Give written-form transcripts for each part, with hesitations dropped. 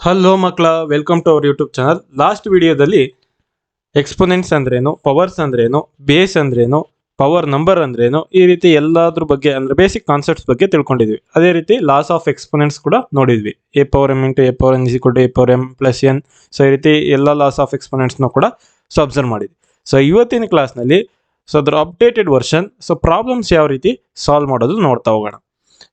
Hello ಮಕ್ಕಳ, welcome to our YouTube channel. Last ವಿಡಿಯೋದಲ್ಲಿ exponents ಅಂದ್ರೇನು, ಪವರ್ಸ್ ಅಂದ್ರೇನು, ಬೇಸ್ ಅಂದ್ರೇನು, ಪವರ್ ನಂಬರ್ ಅಂದ್ರೇನು, ಈ ರೀತಿ ಎಲ್ಲಾದ್ರ ಬಗ್ಗೆ ಅಂದ್ರೆ ಬೇಸಿಕ್ ಕಾನ್ಸೆಪ್ಟ್ಸ್ ಬಗ್ಗೆ ತಿಳ್ಕೊಂಡಿದ್ವಿ. ಅದೇ ರೀತಿ ಲಾಸ್ ಆಫ್ ಎಕ್ಸ್ಪೋನೆಂಟ್ಸ್ ಕೂಡ ನೋಡಿದ್ವಿ. A power M into A power N is equal to A power M plus N. So ಈ ರೀತಿ ಎಲ್ಲ ಲಾಸ್ ಆಫ್ ಎಕ್ಸ್ಪೋನೆಂಟ್ಸ್ನ ಕೂಡ ಅಬ್ಸರ್ವ್ ಮಾಡಿದ್ವಿ. ಸೊ ಇವತ್ತಿನ ಕ್ಲಾಸ್ನಲ್ಲಿ ಅದ್ರ ಅಪ್ಡೇಟೆಡ್ ವರ್ಷನ್, ಪ್ರಾಬ್ಲಮ್ಸ್ ಯಾವ ರೀತಿ ಸಾಲ್ವ್ ಮಾಡೋದು ನೋಡ್ತಾ ಹೋಗೋಣ.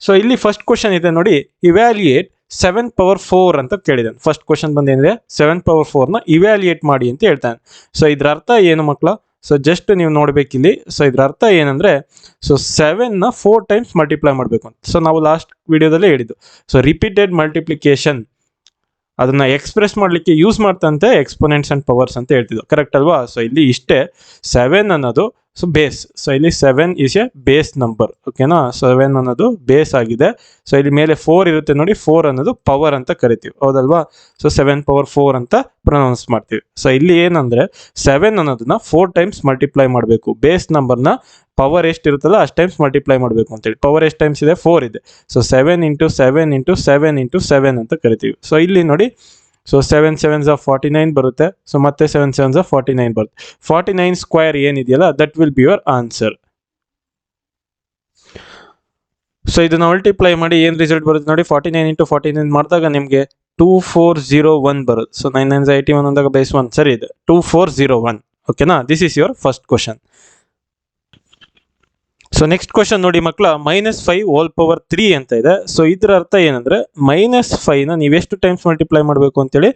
ಸೊ ಇಲ್ಲಿ ಫಸ್ಟ್ ಕ್ವಶನ್ ಇದೆ ನೋಡಿ, ಇವ್ಯಾಲ್ಯೂಯೇಟ್ 7 ಪವರ್ 4 ಅಂತ ಕೇಳಿದಾನೆ. ಫಸ್ಟ್ ಕ್ವಶನ್ ಬಂದೇನಿದೆ, 7 ಪವರ್ 4ನ ಇವ್ಯಾಲ್ಯೂಯೇಟ್ ಮಾಡಿ ಅಂತ ಹೇಳ್ತಾನೆ. ಸೊ ಇದ್ರ ಅರ್ಥ ಏನು ಮಕ್ಕಳ? ಸೊ ಜಸ್ಟ್ ನೀವು ನೋಡ್ಬೇಕಿಲ್ಲಿ. ಸೊ ಇದ್ರ ಅರ್ಥ ಏನಂದ್ರೆ, 7ನ 4 ಟೈಮ್ಸ್ ಮಲ್ಟಿಪ್ಲೈ ಮಾಡಬೇಕು ಅಂತ. ಸೊ ನಾವು ಲಾಸ್ಟ್ ವಿಡಿಯೋದಲ್ಲೇ ಹೇಳಿದ್ದು, ಸೊ ರಿಪೀಟೆಡ್ ಮಲ್ಟಿಪ್ಲಿಕೇಶನ್ ಅದನ್ನ ಎಕ್ಸ್ಪ್ರೆಸ್ ಮಾಡ್ಲಿಕ್ಕೆ ಯೂಸ್ ಮಾಡ್ತಂತೆ ಎಕ್ಸ್ಪೋನೆಂಟ್ಸ್ ಅಂಡ್ ಪವರ್ಸ್ ಅಂತ ಹೇಳ್ತಿದ್ವು, ಕರೆಕ್ಟ್ ಅಲ್ವಾ? ಸೊ ಇಲ್ಲಿ ಇಷ್ಟೇ, 7 ಅನ್ನೋದು ಬೇಸ್. ಸೊ ಇಲ್ಲಿ 7 ಈಸ್ ಎ ಬೇಸ್ ನಂಬರ್, ಓಕೆನಾ? 7 ಅನ್ನೋದು ಬೇಸ್ ಆಗಿದೆ. ಸೊ ಇಲ್ಲಿ ಮೇಲೆ 4 ಇರುತ್ತೆ ನೋಡಿ, 4 ಅನ್ನೋದು ಪವರ್ ಅಂತ ಕರಿತೀವಿ, ಹೌದಲ್ವಾ? ಸೊ 7 ಪವರ್ 4 ಅಂತ ಪ್ರೊನೌನ್ಸ್ ಮಾಡ್ತೀವಿ. ಸೊ ಇಲ್ಲಿ ಏನಂದ್ರೆ 7 ಅನ್ನೋದನ್ನ 4 ಟೈಮ್ಸ್ ಮಲ್ಟಿಪ್ಲೈ ಮಾಡಬೇಕು. ಬೇಸ್ ನಂಬರ್ನ ಪವರ್ ಎಷ್ಟು ಇರುತ್ತಲ್ಲ ಅಷ್ಟು ಟೈಮ್ಸ್ ಮಲ್ಟಿಪ್ಲೈ ಮಾಡಬೇಕು ಅಂತೇಳಿ. ಪವರ್ ಎಷ್ಟು ಟೈಮ್ಸ್ ಇದೆ? 4 ಇದೆ. ಸೊ 7 ಇಂಟು 7 ಇಂಟು 7 ಇಂಟು 7 ಅಂತ ಕರಿತೀವಿ. ಸೊ ಇಲ್ಲಿ ನೋಡಿ, ಸೊ 7 7s 49 ಬರುತ್ತೆ. ಸೊ ಮತ್ತೆ 7 7s 49 ಬರುತ್ತೆ. 49 ಸ್ಕ್ವೇರ್ ಏನಿದೆಯಲ್ಲ, that will be your answer. So ಇದನ್ನ ಮಲ್ಟಿಪ್ಲೈ ಮಾಡಿ ಏನ್ ರಿಸಲ್ಟ್ ಬರುತ್ತೆ ನೋಡಿ, 49 ಇಂಟು 49 ಮಾಡಿದಾಗ ನಿಮಗೆ 2401 ಬರುತ್ತೆ. ಸೊ 9 9s 81 ಅಂದಾಗ ಬೇಸ್ 1 ಸರಿ ಇದೆ, 2401. ಓಕೆನಾ? This is your first question. So next question ನೋಡಿ ಮಕ್ಕಳ, -5 ಅಂತ ಇದೆ. ಸೊ ಇದ್ರ ಅರ್ಥ ಏನಂದ್ರೆ, -5ನ ನೀವೆಷ್ಟು ಟೈಮ್ಸ್ ಮಲ್ಟಿಪ್ಲೈ ಮಾಡಬೇಕು ಅಂತೇಳಿ,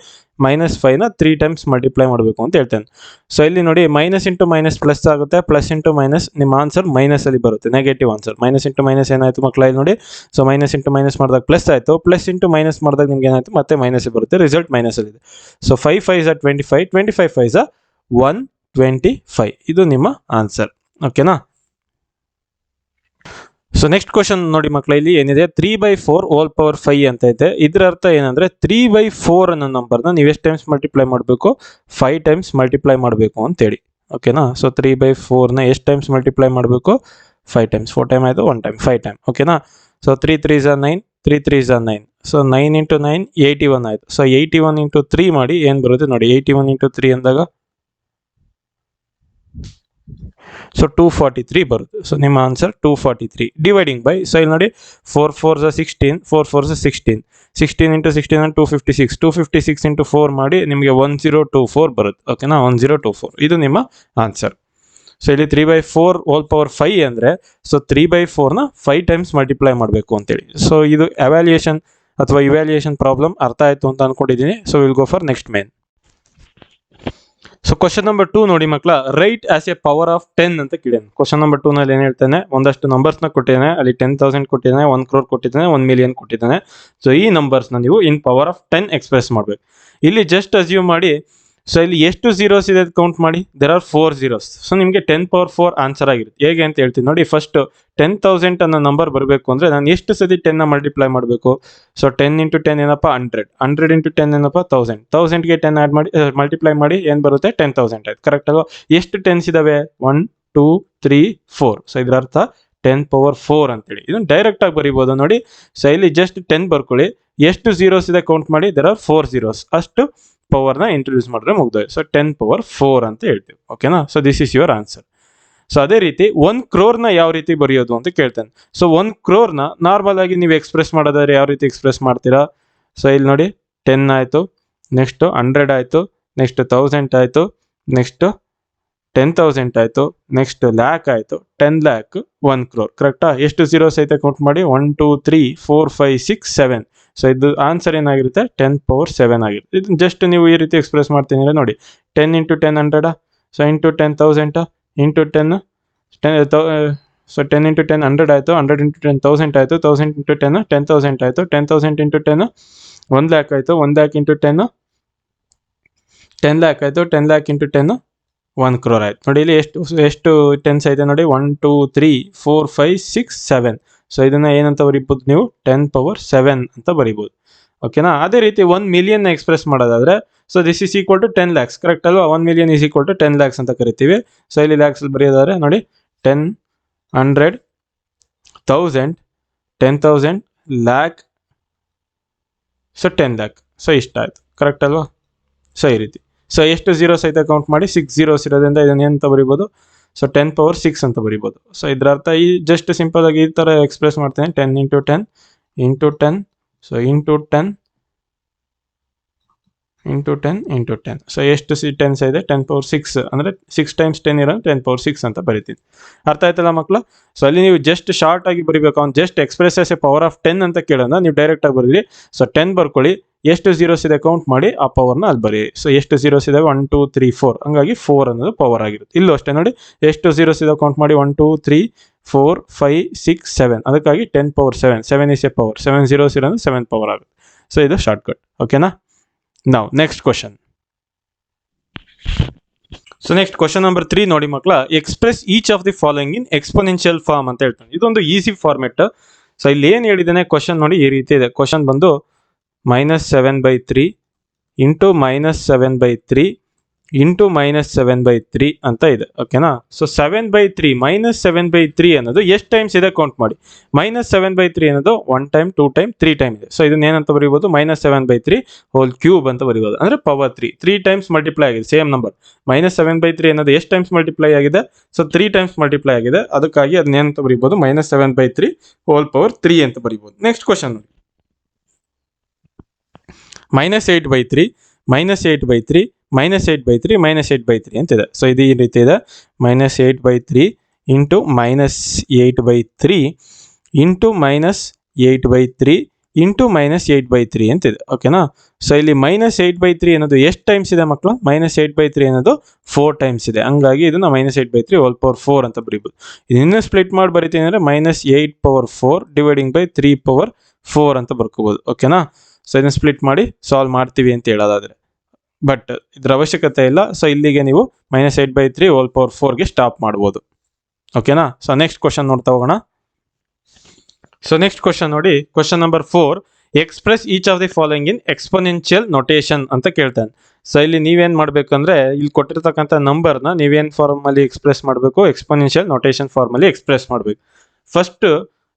-5ನ 3 ಟೈಮ್ಸ್ ಮಲ್ಟಿಪ್ಲೈ ಮಾಡಬೇಕು ಅಂತ ಹೇಳ್ತೇನೆ. ಸೊ ಇಲ್ಲಿ ನೋಡಿ, ಮೈನಸ್ ಇಂಟು ಮೈನಸ್ ಪ್ಲಸ್ ಆಗುತ್ತೆ, ಪ್ಲಸ್ ಇಂಟು ಮೈನಸ್ ನಿಮ್ಮ ಆನ್ಸರ್ ಮೈನಸ್ ಅಲ್ಲಿ ಬರುತ್ತೆ, negative answer. Minus into minus ಏನಾಯ್ತು ಮಕ್ಕಳ? ಇಲ್ಲಿ ನೋಡಿ, ಸೊ ಮೈನಸ್ ಇಂಟು ಮೈನಸ್ ಮಾಡಿದಾಗ ಪ್ಲಸ್ ಆಯ್ತು, ಪ್ಲಸ್ ಇಂಟು ಮೈನಸ್ ಮಾಡಿದಾಗ ನಿಮ್ಗೆ ಏನಾಯ್ತು? ಮತ್ತೆ ಮೈನಸ್ ಬರುತ್ತೆ, ರಿಸಲ್ಟ್ ಮೈನಸ್ ಅಲ್ಲಿ ಇದೆ. So 5 5s 25, 25 5s 125. ಇದು ನಿಮ್ಮ ಆನ್ಸರ್, ಓಕೆನಾ? ಸೊ ನೆಕ್ಸ್ಟ್ ಕ್ವಶನ್ ನೋಡಿ ಮಕ್ಕಳ, ಇಲ್ಲಿ ಏನಿದೆ, 3/4 ಅಂತ ಇದೆ. ಇದ್ರ ಅರ್ಥ ಏನಂದ್ರೆ, 3/4 ಅನ್ನೋ ನಂಬರ್ನ ನೀವು ಎಷ್ಟು ಟೈಮ್ಸ್ ಮಲ್ಟಿಪ್ಲೈ ಮಾಡಬೇಕು? 5 ಟೈಮ್ಸ್ ಮಲ್ಟಿಪ್ಲೈ ಮಾಡಬೇಕು ಅಂತೇಳಿ, ಓಕೆನಾ? ಸೊ 3/4ನ ಎಷ್ಟು ಟೈಮ್ಸ್ ಮಲ್ಟಿಪ್ಲೈ ಮಾಡಬೇಕು? 5 ಟೈಮ್ಸ್. 4 ಟೈಮ್ ಆಯಿತು, 1 ಟೈಮ್, 5 ಟೈಮ್, ಓಕೆನಾ? So 3 3s 9, 3 3s 9. So 9 into 9 81 ಆಯಿತು. ಸೊ 81 ಇಂಟು 3 ಮಾಡಿ ಏನು ಬರುತ್ತೆ ನೋಡಿ, 81 ಇಂಟು 3 ಅಂದಾಗ ಸೊ 243 ಬರುತ್ತೆ. ಸೊ ನಿಮ್ಮ ಆನ್ಸರ್ 243. ಡಿವೈಡಿಂಗ್ ಬೈ, ಸೊ ಇಲ್ಲಿ ನೋಡಿ, 4 4s 16, 4 4s 16, 16 ಇಂಟು 16 ಅಂದರೆ 256, 256 ಇಂಟು 4 ಮಾಡಿ ನಿಮಗೆ 1024 ಬರುತ್ತೆ, ಓಕೆನಾ? 1024, ಇದು ನಿಮ್ಮ ಆನ್ಸರ್. ಸೊ ಇಲ್ಲಿ 3/4 ಅಂದರೆ, ಸೊ 3/4ನ 5 ಟೈಮ್ಸ್ ಮಲ್ಟಿಪ್ಲೈ ಮಾಡಬೇಕು ಅಂತೇಳಿ. ಸೊ ಇದು ಅವ್ಯಾಲ್ಯೂಯೇಷನ್ ಅಥವಾ ಇವ್ಯಾಲ್ಯೂಯೇಷನ್ ಪ್ರಾಬ್ಲಮ್ ಅರ್ಥ ಆಯಿತು ಅಂತ ಅನ್ಕೊಂಡಿದ್ದೀನಿ. So will go for next main. So question number 2 ನೋಡಿ ಮಕ್ಕಳ, right as A power of 10 ಅಂತ ಕೇಳಿದಾನೆ. ಕ್ವಶನ್ ನಂಬರ್ 2 ನಲ್ಲಿ ಏನ್ ಹೇಳ್ತಾನೆ, ಒಂದಷ್ಟು ನಂಬರ್ಸ್ನ ಕೊಟ್ಟಿದ್ದಾನೆ. ಅಲ್ಲಿ 10,000 ಕೊಟ್ಟಿದ್ದಾನೆ, 1 crore ಕೊಟ್ಟಿದ್ದಾನೆ, 1 million ಕೊಟ್ಟಿದ್ದಾನೆ. ಸೊ ಈ ನಂಬರ್ಸ್ನ ನೀವು ಇನ್ ಪವರ್ ಆಫ್ 10 ಎಕ್ಸ್ಪ್ರೆಸ್ ಮಾಡಬೇಕು. ಇಲ್ಲಿ ಜಸ್ಟ್ ಅಸ್ಯೂಮ್ ಮಾಡಿ, ಸೊ ಇಲ್ಲಿ ಎಷ್ಟು ಝೀರೋಸ್ ಇದೆ ಕೌಂಟ್ ಮಾಡಿ, ದೇರ್ ಆರ್ 4 zeros. ಸೊ ನಿಮಗೆ 10 ಪವರ್ 4 ಆನ್ಸರ್ ಆಗಿರುತ್ತೆ. ಹೇಗೆ ಅಂತ ಹೇಳ್ತೀನಿ ನೋಡಿ. ಫಸ್ಟ್ 10,000 ಅನ್ನೋ ನಂಬರ್ ಬರಬೇಕು ಅಂದ್ರೆ ನಾನು ಎಷ್ಟು ಸತಿ 10ನ ಮಲ್ಟಿಪ್ಲೈ ಮಾಡಬೇಕು? ಸೊ 10 ಇಂಟು 10 ಏನಪ್ಪ? 100, 100 ಇಂಟು 10 ಏನಪ್ಪ? 1000, 1000ಗೆ 10 ಆ್ಯಡ್ ಮಾಡಿ ಮಲ್ಟಿಪ್ಲೈ ಮಾಡಿ ಏನು ಬರುತ್ತೆ? 10,000 ಆಯ್ತು, ಕರೆಕ್ಟ್ ಅಲ್ವಾ? ಎಷ್ಟು ಟೆನ್ಸ್ ಇದಾವೆ? 1 2 3 4. ಸೊ ಇದ್ರ ಅರ್ಥ 10 ಪವರ್ 4 ಅಂತೇಳಿ. ಇದನ್ನು ಡೈರೆಕ್ಟ್ ಆಗಿ ಬರೀಬೋದು ನೋಡಿ. ಸೊ ಇಲ್ಲಿ ಜಸ್ಟ್ 10 ಬರ್ಕೊಳ್ಳಿ, ಎಷ್ಟು ಝೀರೋಸ್ ಇದೆ ಕೌಂಟ್ ಮಾಡಿ, ದೇರ್ ಆರ್ 4 zeros. ಅಷ್ಟು ಪವರ್ನ ಇಂಟ್ರೊಡ್ಯೂಸ್ ಮಾಡಿದ್ರೆ ಮುಗ್ದೋಯ್ತು. ಸೊ 10 ಪವರ್ 4 ಅಂತ ಹೇಳ್ತೀವಿ, ಓಕೆನಾ? So this is your answer. So ಅದೇ ರೀತಿ 1 crore ಯಾವ ರೀತಿ ಬರೆಯೋದು ಅಂತ ಕೇಳ್ತಾನೆ. ಸೊ 1 crore ನಾರ್ಮಲ್ ಆಗಿ ನೀವು ಎಕ್ಸ್ಪ್ರೆಸ್ ಮಾಡೋದಾದ್ರೆ ಯಾವ ರೀತಿ ಎಕ್ಸ್ಪ್ರೆಸ್ ಮಾಡ್ತೀರಾ? ಸೊ ಇಲ್ಲಿ ನೋಡಿ, 10 ಆಯಿತು, ನೆಕ್ಸ್ಟ್ 100 ಆಯಿತು, ನೆಕ್ಸ್ಟ್ 1000 ಆಯಿತು, ನೆಕ್ಸ್ಟ್ 10,000 ಆಯಿತು, ನೆಕ್ಸ್ಟ್ ಲ್ಯಾಕ್ ಆಯಿತು, 10 lakh 1 crore, ಕರೆಕ್ಟಾ? ಎಷ್ಟು ಝೀರೋಸ್ ಐತೆ ಕೌಂಟ್ ಮಾಡಿ, 1 2 3 4 5 6 7. ಸೊ ಇದು ಆನ್ಸರ್ ಏನಾಗಿರುತ್ತೆ? 10 ಪವರ್ 7 ಆಗಿರುತ್ತೆ. ಇದು ಜಸ್ಟ್ ನೀವು ಈ ರೀತಿ ಎಕ್ಸ್ಪ್ರೆಸ್ ಮಾಡ್ತೀನಿ ಅಂದರೆ ನೋಡಿ, 10 into 10 100, so into 10,000 into 10 so 10 into 10 100 ಆಯಿತು, 100 ಇಂಟು 10 1000 ಆಯಿತು, 1000 ಇಂಟು 10 10,000 ಆಯಿತು, 10,000 ಇಂಟು 10 1 lakh ಆಯಿತು, 1 lakh ಇಂಟು 10 10 lakh ಆಯಿತು, 10 lakh ಇಂಟು 10 1 crore ಆಯ್ತು. ನೋಡಿ ಇಲ್ಲಿ ಎಷ್ಟು ಟೆನ್ಸ್ ಐತೆ ನೋಡಿ, 1 2 3 4 5 6 7. ಸೊ ಇದನ್ನ ಏನಂತ ಬರೀಬಹುದು ನೀವು? 10 ಪವರ್ 7 ಅಂತ ಬರೀಬಹುದು, ಓಕೆನಾ? ಅದೇ ರೀತಿ 1 million ಎಕ್ಸ್ಪ್ರೆಸ್ ಮಾಡೋದಾದ್ರೆ, so this is equal to 10 lakhs, correct ಅಲ್ವಾ? 1 million is equal to 10 lakhs ಅಂತ ಕರಿತೀವಿ. ಸೊ ಇಲ್ಲಿ ಲ್ಯಾಕ್ಸ್ ಬರೆಯೋದಾದ್ರೆ ನೋಡಿ, 10 100 1000 10,000 lakh, ಸೊ 10 lakh. ಸೊ ಇಷ್ಟ ಆಯಿತು, ಕರೆಕ್ಟ್ ಅಲ್ವಾ? ಸೊ ಈ ರೀತಿ. ಸೊ ಎಷ್ಟು ಝೀರೋಸ್ ಐತೆ ಕೌಂಟ್ ಮಾಡಿ, 6 ಝೀರೋಸ್ ಇರೋದ್ರಿಂದ ಇದನ್ನು ಅಂತ ಬರಿಬೋದು, ಸೊ 10⁶ ಅಂತ ಬರಿಬೋದು. ಸೊ ಇದರ ಅರ್ಥ ಈ ಜಸ್ಟ್ ಸಿಂಪಲ್ ಆಗಿ ಈ ಥರ ಎಕ್ಸ್ಪ್ರೆಸ್ ಮಾಡ್ತೇನೆ, 10 × 10 × 10, ಸೊ ಇಂಟು 10 × 10 × 10. ಸೊ ಎಷ್ಟು ಟೆನ್ಸ್ ಇದೆ, 10⁶ ಅಂದರೆ 6 × 10 ಇರೋ 10⁶ ಅಂತ ಬರಿತೀನಿ. ಅರ್ಥ ಆಯ್ತಲ್ಲ ಮಕ್ಕಳು? ಸೊ ಅಲ್ಲಿ ನೀವು ಜಸ್ಟ್ ಶಾರ್ಟ್ ಆಗಿ ಬರಿಬೇಕು, ಅವ್ನು just express as a power of 10 ಅಂತ ಕೇಳೋಣ, ನೀವು ಡೈರೆಕ್ಟಾಗಿ ಬರೀರಿ. ಸೊ 10 ಬರ್ಕೊಳ್ಳಿ, ಎಷ್ಟು ಝೀರೋಸ್ ಇದೆ ಕೌಂಟ್ ಮಾಡಿ, ಆ ಪವರ್ನ ಅಲ್ಲಿ ಬರೀ. ಸೊ ಎಷ್ಟು ಝೀರೋಸ್ ಇದೆ, 1 2 3 4, ಹಂಗಾಗಿ 4 ಅನ್ನೋದು ಪವರ್ ಆಗಿರುತ್ತೆ. ಇಲ್ಲೂ ಅಷ್ಟೇ ನೋಡಿ, ಎಷ್ಟು ಝೀರೋಸ್ ಇದೆ ಕೌಂಟ್ ಮಾಡಿ, 1 2 3 4 5 6 7, ಅದಕ್ಕಾಗಿ 10⁻7, 7 is a ಪವರ್, 7 ಝೀರೋಸ್ ಇರೋದು 7 ಪವರ್ ಆಗುತ್ತೆ. ಸೊ ಇದು ಶಾರ್ಟ್ಕಟ್, ಓಕೆನಾ? ನಾವು next question. So next question number 3 ನೋಡಿ ಮಕ್ಕಳ, express each of the following in exponential form ಅಂತ ಹೇಳ್ತಾನೆ. ಇದೊಂದು ಈಸಿ ಫಾರ್ಮೆಟ್. ಸೊ ಇಲ್ಲಿ ಏನು ಹೇಳಿದ್ದಾನೆ ಕ್ವಶನ್ ನೋಡಿ, ಈ ರೀತಿ ಇದೆ. ಕ್ವಶನ್ ಬಂದು -7/3 ಇಂಟು -7/3 ಇಂಟು -7/3 ಅಂತ ಇದೆ, ಓಕೆನಾ? ಸೊ 7/3 -7/3 ಅನ್ನೋದು ಎಷ್ಟು ಟೈಮ್ಸ್ ಇದೆ ಕೌಂಟ್ ಮಾಡಿ. -7/3 ಅನ್ನೋದು 1 ಟೈಮ್ 2 ಟೈಮ್ 3 ಟೈಮ್ ಇದೆ. ಸೊ ಇದನ್ನ ಏನಂತ ಬರೀಬೋದು, -7/3 ಹೋಲ್ ಕ್ಯೂಬ್ ಅಂತ ಬರೀಬೋದು, ಅಂದರೆ ಪವರ್ 3 ಟೈಮ್ಸ್ ಮಲ್ಟಿಪ್ಲೈ ಆಗಿದೆ, ಸೇಮ್ ನಂಬರ್. -7/3 ಅನ್ನೋದು ಎಷ್ಟು ಟೈಮ್ಸ್ ಮಲ್ಟಿಪ್ಲೈ ಆಗಿದೆ, ಸೊ 3 ಟೈಮ್ಸ್ ಮಲ್ಟಿಪ್ಲೈ ಆಗಿದೆ, ಅದಕ್ಕಾಗಿ ಅದನ್ನ ಏನಂತ ಬರೀಬೋದು, -7/3 ಹೋಲ್ ಪವರ್ 3 ಅಂತ ಬರೀಬೋದು. ನೆಕ್ಸ್ಟ್ ಕ್ವಶನ್ ನೋಡಿ, -8/3 -8/3 -8/3 -8/3 ಅಂತಿದೆ. ಸೊ ಇದು ಈ ರೀತಿ ಇದೆ, -8/3 ಇಂಟು -8/3 ಇಂಟು -8/3 ಇಂಟು -8/3 ಅಂತಿದೆ, ಓಕೆನಾ? ಸೊ ಇಲ್ಲಿ -8/3 ಅನ್ನೋದು ಎಷ್ಟು ಟೈಮ್ಸ್ ಇದೆ ಮಕ್ಕಳು, -8/3 ಅನ್ನೋದು 4 ಟೈಮ್ಸ್ ಇದೆ, ಹಂಗಾಗಿ ಇದನ್ನ -8/3 ಹೋಲ್ ಪವರ್ 4 ಅಂತ ಬರೀಬೋದು. ಇದನ್ನ ಸ್ಪ್ಲಿಟ್ ಮಾಡಿ ಬರಿತೀನಿ ಅಂದರೆ -8⁴ ಡಿವೈಡಿಂಗ್ ಬೈ 3⁴ ಅಂತ ಬರ್ಕೋಬೋದು, ಓಕೆನಾ? ಸೊ ಇದನ್ನ ಸ್ಪ್ಲಿಟ್ ಮಾಡಿ ಸಾಲ್ವ್ ಮಾಡ್ತೀವಿ ಅಂತ ಹೇಳೋದಾದ್ರೆ, ಬಟ್ ಇದ್ರ ಅವಶ್ಯಕತೆ ಇಲ್ಲ. ಸೊ ಇಲ್ಲಿಗೆ ನೀವು -8/3 ಹೋಲ್ ಪವರ್ 4ಗೆ ಸ್ಟಾಪ್ ಮಾಡ್ಬೋದು, ಓಕೆನಾ? ಸೊ ನೆಕ್ಸ್ಟ್ ಕ್ವಶನ್ ನೋಡ್ತಾ ಹೋಗೋಣ. ಸೊ ನೆಕ್ಸ್ಟ್ ಕ್ವಶನ್ ನೋಡಿ, question number 4, express each of the following in exponential notation ಅಂತ ಕೇಳ್ತಾನೆ. ಸೊ ಇಲ್ಲಿ ನೀವೇನು ಮಾಡಬೇಕಂದ್ರೆ, ಇಲ್ಲಿ ಕೊಟ್ಟಿರ್ತಕ್ಕಂಥ ನಂಬರ್ನ ನೀವೇನು ಫಾರ್ಮಲ್ಲಿ ಎಕ್ಸ್ಪ್ರೆಸ್ ಮಾಡಬೇಕು, ಎಕ್ಸ್ಪೋನೆನ್ಷಿಯಲ್ ನೊಟೇಷನ್ ಫಾರ್ಮಲ್ಲಿ ಎಕ್ಸ್ಪ್ರೆಸ್ ಮಾಡಬೇಕು. ಫಸ್ಟ್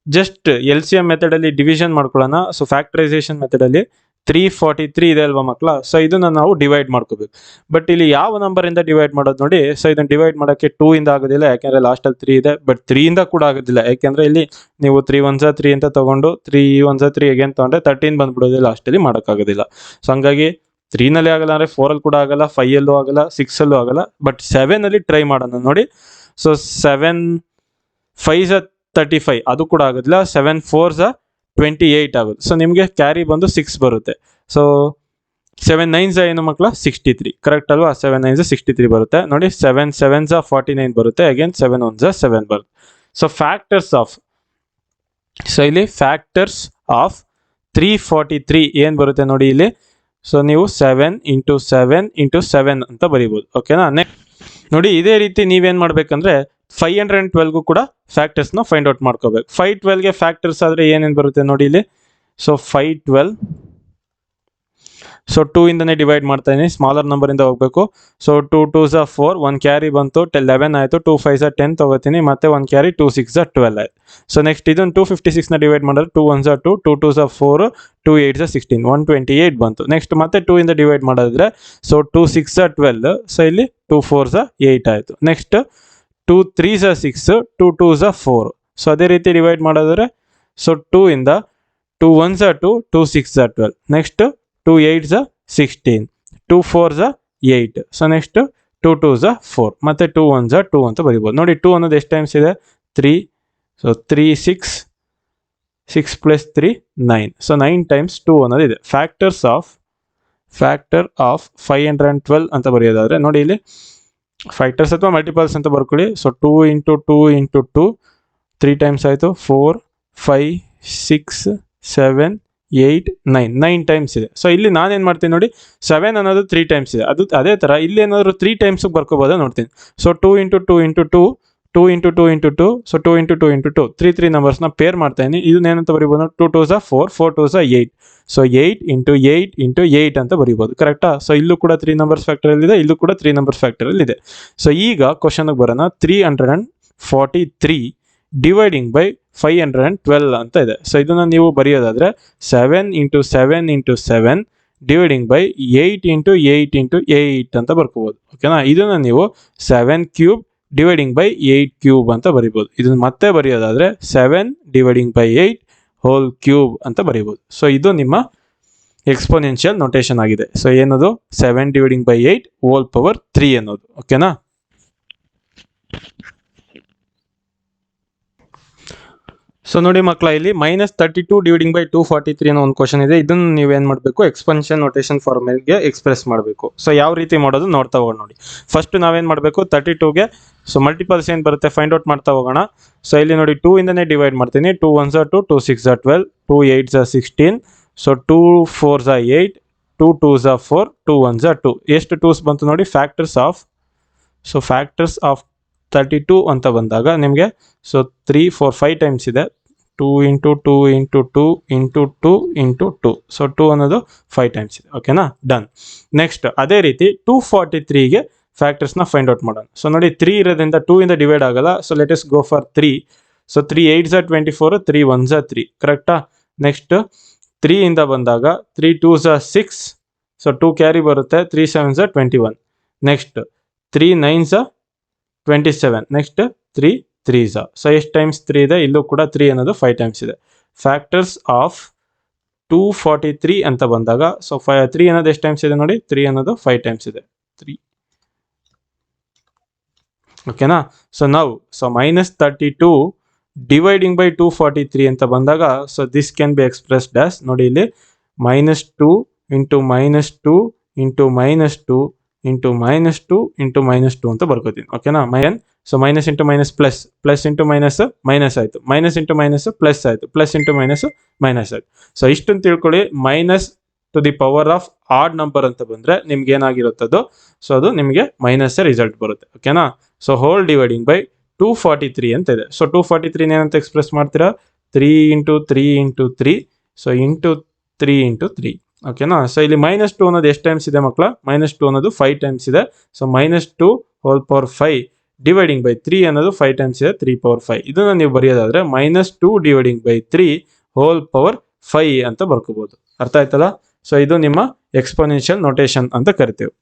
ಜಸ್ಟ್ LCM ಮೆಥಡಲ್ಲಿ ಡಿವಿಷನ್ ಮಾಡ್ಕೊಳ್ಳೋಣ. ಸೊ ಫ್ಯಾಕ್ಟರೈಸೇಷನ್ ಮೆಥಡಲ್ಲಿ 343 ಇದೆ ಅಲ್ವಾ ಮಕ್ಕಳ? ಸೊ ಇದನ್ನ ನಾವು ಡಿವೈಡ್ ಮಾಡ್ಕೋಬೇಕು. ಬಟ್ ಇಲ್ಲಿ ಯಾವ ನಂಬರಿಂದ ಡಿವೈಡ್ ಮಾಡೋದು ನೋಡಿ. ಸೊ ಇದನ್ನ ಡಿವೈಡ್ ಮಾಡೋಕ್ಕೆ 2 ಇಂದ ಆಗೋದಿಲ್ಲ, ಯಾಕೆಂದರೆ ಲಾಸ್ಟಲ್ಲಿ 3 ಇದೆ. ಬಟ್ 3 ಇಂದ ಕೂಡ ಆಗೋದಿಲ್ಲ, ಯಾಕೆಂದರೆ ಇಲ್ಲಿ ನೀವು 3 1 3 ಅಂತ ತೊಗೊಂಡು 3 1 3 ಅಗೇನ್ ತೊಗೊಂಡ್ರೆ 13 ಬಂದ್ಬಿಡೋದು, ಲಾಸ್ಟಲ್ಲಿ ಮಾಡೋಕ್ಕಾಗೋದಿಲ್ಲ. ಸೊ ಹಂಗಾಗಿ 3ನಲ್ಲಿ ಆಗಲ್ಲ, ಅಂದರೆ 4ಅಲ್ಲಿ ಕೂಡ ಆಗಲ್ಲ, 5ಯಲ್ಲೂ ಆಗಲ್ಲ, 6ಅಲ್ಲೂ ಆಗಲ್ಲ. ಬಟ್ 7ಅಲ್ಲಿ ಟ್ರೈ ಮಾಡೋಣ ನೋಡಿ. ಸೊ 7 5 35, ಅದು ಕೂಡ ಆಗೋದಿಲ್ಲ. 7 4 28 ಆಗುತ್ತೆ. ಸೊ ನಿಮಗೆ ಕ್ಯಾರಿ ಬಂದು 6 ಬರುತ್ತೆ. ಸೊ 7 9 ಏನು ಮಕ್ಕಳ, 63, ಕರೆಕ್ಟ್ ಅಲ್ವಾ? 7 9 63 ಬರುತ್ತೆ ನೋಡಿ. 7 7 49 ಬರುತ್ತೆ, ಅಗೇನ್ 7 1 7 ಬರುತ್ತೆ. ಸೊ ಫ್ಯಾಕ್ಟರ್ಸ್ ಆಫ್, ಸೊ ಇಲ್ಲಿ ಫ್ಯಾಕ್ಟರ್ಸ್ ಆಫ್ 343 ಏನು ಬರುತ್ತೆ ನೋಡಿ ಇಲ್ಲಿ. ಸೊ ನೀವು 7 × 7 × 7 ಅಂತ ಬರೀಬೋದು, ಓಕೆನಾ? ನೆಕ್ಸ್ಟ್ ನೋಡಿ, ಇದೇ ರೀತಿ ನೀವೇನು ಮಾಡಬೇಕಂದ್ರೆ 512ಗೂ ಕೂಡ ಫ್ಯಾಕ್ಟರ್ಸ್ನ ಫೈಂಡ್ ಔಟ್ ಮಾಡ್ಕೋಬೇಕು. 512ಗೆ ಫ್ಯಾಕ್ಟರ್ಸ್ ಆದರೆ ಏನೇನು ಬರುತ್ತೆ ನೋಡಿ ಇಲ್ಲಿ. ಸೊ 512, ಸೊ 2 ಇಂದನೇ ಡಿವೈಡ್ ಮಾಡ್ತಾ ಇದೀನಿ, ಸ್ಮಾಲರ್ ನಂಬರಿಂದ ಹೋಗಬೇಕು. ಸೊ 2 2 4, 1 ಕ್ಯಾರಿ ಬಂತು 11 ಆಯಿತು. 2 5 10 ತೊಗೋತೀನಿ, ಮತ್ತೆ 1 ಕ್ಯಾರಿ 2 6 12 ಆಯಿತು. ಸೊ ನೆಕ್ಸ್ಟ್ ಇದನ್ನು 256ನ ಡಿವೈಡ್ ಮಾಡಿದ್ರೆ 2 1 2, 2 2 4, 2 8 16, 128 ಬಂತು. ನೆಕ್ಸ್ಟ್ ಮತ್ತೆ 2 ಇಂದ ಡಿವೈಡ್ ಮಾಡಿದ್ರೆ ಸೊ 2 6 12, ಸೊ ಇಲ್ಲಿ 2 4 8 ಆಯಿತು. ನೆಕ್ಸ್ಟ್ 2 3 6, 2 2 4. ಸೊ ಅದೇ ರೀತಿ ಡಿವೈಡ್ ಮಾಡಿದ್ರೆ ಸೊ 2 ಇಂದ 2 1 2, 2 6 12, ನೆಕ್ಸ್ಟ್ 2 8 16, 2 4 8. ಸೊ ನೆಕ್ಸ್ಟ್ 2 2 4, ಮತ್ತೆ 2 1 2 ಅಂತ ಬರಿಬೋದು ನೋಡಿ. 2 ಅನ್ನೋದು ಎಷ್ಟು ಟೈಮ್ಸ್ ಇದೆ, 3. ಸೊ 3 6 6 + 3 9. ಸೊ 9 ಟೈಮ್ಸ್ 2 ಅನ್ನೋದು ಇದೆ. ಫ್ಯಾಕ್ಟರ್ ಆಫ್ 512 ಅಂತ ಬರೆಯೋದಾದ್ರೆ ನೋಡಿ, ಇಲ್ಲಿ ಫ್ಯಾಕ್ಟರ್ಸ್ ಅಥವಾ ಮಲ್ಟಿಪಲ್ಸ್ ಅಂತ ಬರ್ಕೊಳ್ಳಿ. ಸೊ 2 × 2 × 2, 3 ಟೈಮ್ಸ್ ಆಯಿತು. 4 5 6 7 8 9 ಟೈಮ್ಸ್ ಇದೆ. ಸೊ ಇಲ್ಲಿ ನಾನೇನು ಮಾಡ್ತೀನಿ ನೋಡಿ, 7 ಅನ್ನೋದು 3 ಟೈಮ್ಸ್ ಇದೆ. ಅದೇ ಥರ ಇಲ್ಲಿ ಏನಾದರೂ 3 ಟೈಮ್ಸಿಗೆ ಬರ್ಕೋಬೋದಾ ನೋಡ್ತೀನಿ. ಸೊ 2 × 2 × 2, 2 × 2 × 2, ಸೊ 2 × 2 × 2, 3 ನಂಬರ್ಸ್ನ ಪೇರ್ ಮಾಡ್ತಾ ಇದೀನಿ. ಇದನ್ನೇನಂತ ಬರೀಬೋದು, 2 2 4, 4 2 8. ಸೊ 8 × 8 × 8 ಅಂತ ಬರೀಬೋದು, ಕರೆಕ್ಟಾ? ಸೊ ಇಲ್ಲೂ ಕೂಡ 3 ನಂಬರ್ಸ್ ಫ್ಯಾಕ್ಟರಲ್ಲಿ ಇದೆ, ಇಲ್ಲೂ ಕೂಡ 3 ನಂಬರ್ಸ್ ಫ್ಯಾಕ್ಟರಲ್ಲಿ ಇದೆ. ಸೊ ಈಗ ಕ್ವಶನ್ಗೆ ಬರೋಣ. 343 ಡಿವೈಡಿಂಗ್ ಬೈ 512 ಅಂತ ಇದೆ. ಸೊ ಇದನ್ನು ನೀವು ಬರೆಯೋದಾದರೆ 7 × 7 × 7 ಡಿವೈಡಿಂಗ್ ಬೈ 8 ಇಂಟು 8 ಇಂಟು 8 ಅಂತ ಬರ್ಕೋಬೋದು. ಓಕೆನಾ, ಇದನ್ನು ನೀವು 7 ಕ್ಯೂಬ್ ಡಿವೈಡಿಂಗ್ ಬೈ 8 ಕ್ಯೂಬ್ ಅಂತ ಬರಿಬೋದು. ಇದನ್ನು ಮತ್ತೆ ಬರೆಯೋದಾದರೆ 7 ಡಿವೈಡಿಂಗ್ ಬೈ 8 ಹೋಲ್ ಕ್ಯೂಬ್ ಅಂತ ಬರಿಬೋದು. ಸೊ ಇದು ನಿಮ್ಮ ಎಕ್ಸ್ಪೋನೆನ್ಷಿಯಲ್ ನೊಟೇಷನ್ ಆಗಿದೆ. ಸೊ ಏನದು 7 ಡಿವೈಡಿಂಗ್ ಬೈ 8 ಹೋಲ್ ಪವರ್ 3 ಅನ್ನೋದು. ಓಕೆನಾ, ಸೊ ನೋಡಿ ಮಕ್ಕಳ, ಇಲ್ಲಿ -32 ಡಿವೈಡಿಂಗ್ ಬೈ 243 ಅನ್ನೋ ಒಂದು ಕ್ವಶನ್ ಇದೆ. ಇದನ್ನು ನೀವೇನು ಮಾಡಬೇಕು, ಎಕ್ಸ್ಪೆನ್ಷನ್ ನೊಟೇಷನ್ ಫಾರ್ಮ್ಗೆ ಎಕ್ಸ್ಪ್ರೆಸ್ ಮಾಡಬೇಕು. ಸೊ ಯಾವ ರೀತಿ ಮಾಡೋದು ನೋಡ್ತಾ ಹೋಗೋಣ ನೋಡಿ. ಫಸ್ಟ್ ನಾವೇನು ಮಾಡಬೇಕು, 32ಗೆ ಸೊ ಮಲ್ಟಿಪಲ್ಸ್ ಏನು ಬರುತ್ತೆ ಫೈಂಡ್ ಔಟ್ ಮಾಡ್ತಾ ಹೋಗೋಣ. ಸೊ ಇಲ್ಲಿ ನೋಡಿ 2 ಇಂದನೇ ಡಿವೈಡ್ ಮಾಡ್ತೀನಿ. 2 1s are 2, 2 6s are 12, 2 8s are 16. So 2 4s are 8, 2 2s are 4, 2 1s are 2. ಎಷ್ಟು 2s ಬಂತು ನೋಡಿ, ಫ್ಯಾಕ್ಟರ್ಸ್ ಆಫ್ 32 ಅಂತ ಬಂದಾಗ ನಿಮಗೆ ಸೊ 3 4 5 ಟೈಮ್ಸ್ ಇದೆ. 2 into 2 into 2 into 2 into 2. So 2 ಅನ್ನೋದು 5 ಟೈಮ್ಸ್ ಇದೆ. ಓಕೆನಾ, ಡನ್. ನೆಕ್ಸ್ಟ್ ಅದೇ ರೀತಿ 243ಗೆ ಫ್ಯಾಕ್ಟರ್ಸ್ನ ಫೈಂಡ್ ಔಟ್ ಮಾಡೋಣ. ಸೊ ನೋಡಿ 3 ಇರೋದ್ರಿಂದ 2 ಇಂದ ಡಿವೈಡ್ ಆಗಲ್ಲ. So let us go for 3. So 3 8s are 24, 3 1s are 3. ಕರೆಕ್ಟಾ? ನೆಕ್ಸ್ಟ್ 3 ಇಂದ ಬಂದಾಗ 3 2s are 6. ಸೊ 2 ಕ್ಯಾರಿ ಬರುತ್ತೆ. 3 7s are 21. Next 3 9s are 27. Next 3 3s are. So ಎಷ್ಟು ಟೈಮ್ಸ್ 3 ಇದೆ, ಇಲ್ಲೂ ಕೂಡ 3 ಅನ್ನೋದು 5 ಟೈಮ್ಸ್ ಇದೆ. ಫ್ಯಾಕ್ಟರ್ಸ್ ಆಫ್ 243 ಅಂತ ಬಂದಾಗ ಸೊ 3 ಅನ್ನೋದು ಎಷ್ಟು ಟೈಮ್ಸ್ ಇದೆ ನೋಡಿ, 3 ಅನ್ನೋದು 5 ಟೈಮ್ಸ್ ಇದೆ. 3. ಓಕೆನಾ, ಸೊ ನಾವು -32 ಡಿವೈಡಿಂಗ್ ಬೈ 243 ಅಂತ ಬಂದಾಗ so this can be expressed as ನೋಡಿ, ಇಲ್ಲಿ -2 ಇಂಟು -2 ಇಂಟು -2 ಇಂಟು -2 ಇಂಟು -2 ಅಂತ ಬರ್ಕೋತೀನಿ. ಓಕೆನಾ, so minus into minus plus, plus into minus minus ಆಯಿತು, ಮೈನಸ್ ಇಂಟು ಮೈನಸ್ ಪ್ಲಸ್ ಆಯಿತು, ಪ್ಲಸ್ ಇಂಟು ಮೈನಸ್ ಮೈನಸ್ ಆಯಿತು. ಸೊ ಇಷ್ಟನ್ನು ತಿಳ್ಕೊಳ್ಳಿ. Minus two the power of odd number ಅಂತ ಬಂದರೆ ನಿಮ್ಗೆ ಏನಾಗಿರುತ್ತದೋ ಸೊ ಅದು ನಿಮಗೆ ಮೈನಸ್ ರಿಸಲ್ಟ್ ಬರುತ್ತೆ. ಓಕೆನಾ, ಸೊ ಹೋಲ್ ಡಿವೈಡಿಂಗ್ ಬೈ 243 ಅಂತ ಇದೆ. ಸೊ 243 ಏನಂತ ಎಕ್ಸ್ಪ್ರೆಸ್ ಮಾಡ್ತೀರಾ, 3 into 3 into 3. So into 3 into 3. ಓಕೆನಾ, ಸೊ ಇಲ್ಲಿ -2 ಅನ್ನೋದು ಎಷ್ಟು ಟೈಮ್ಸ್ ಇದೆ ಮಕ್ಕಳ, -2 ಅನ್ನೋದು 5 ಟೈಮ್ಸ್ ಇದೆ. So -2 whole power 5 dividing by 3 ಅನ್ನೋದು 5 ಟೈಮ್ಸ್ ಇದೆ, 3 ಪವರ್ 5. ಇದನ್ನು ನೀವು ಬರೆಯೋದಾದ್ರೆ -2 ಡಿವೈಡಿಂಗ್ ಬೈ 3 ಹೋಲ್ ಪವರ್ 5 ಅಂತ ಬರ್ಕೋಬಹುದು. ಅರ್ಥ ಆಯ್ತಲ್ಲ? ಸೊ ಇದು ನಿಮ್ಮ ಎಕ್ಸ್ಪೋನೆನ್ಷಿಯಲ್ ನೊಟೇಷನ್ ಅಂತ ಕರಿತೀವಿ.